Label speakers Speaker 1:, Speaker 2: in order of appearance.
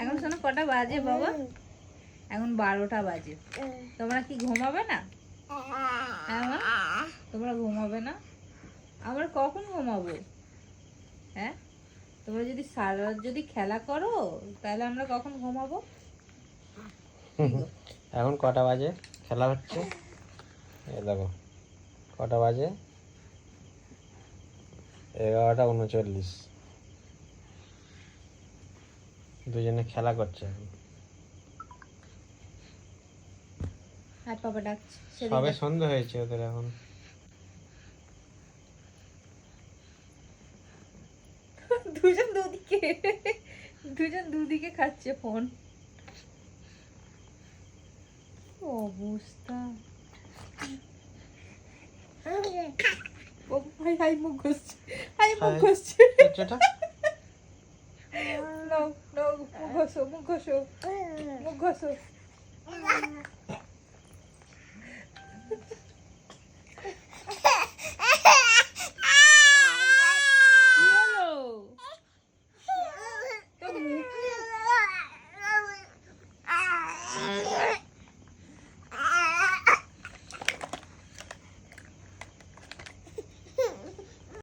Speaker 1: এখন শোনো কটা বাজে বাবা? এখন 12টা বাজে। তোমরা কি ঘুমাবে না? হ্যাঁ মা, তোমরা ঘুমাবে না? আমরা কখন ঘুমাবো? হ্যাঁ, তোমরা যদি সারা রাত যদি খেলা করো তাহলে আমরা কখন ঘুমাবো?
Speaker 2: এখন কটা বাজে? খেলা হচ্ছে, এ দেখো কটা বাজে, 11টা 39। দুজনে খেলা করছে এখন।
Speaker 1: আর বাবা ডাকছে।
Speaker 2: সবে সন্ধ্যা হয়েছে ওদের এখন।
Speaker 1: দুজন দুদিকে খাচ্ছে ফোন। অবস্থা। হাই মুখ ঘষছে, মুখ ঘষছে। মুখ ঘষো, মুখ ঘষো, মুখ ঘষো।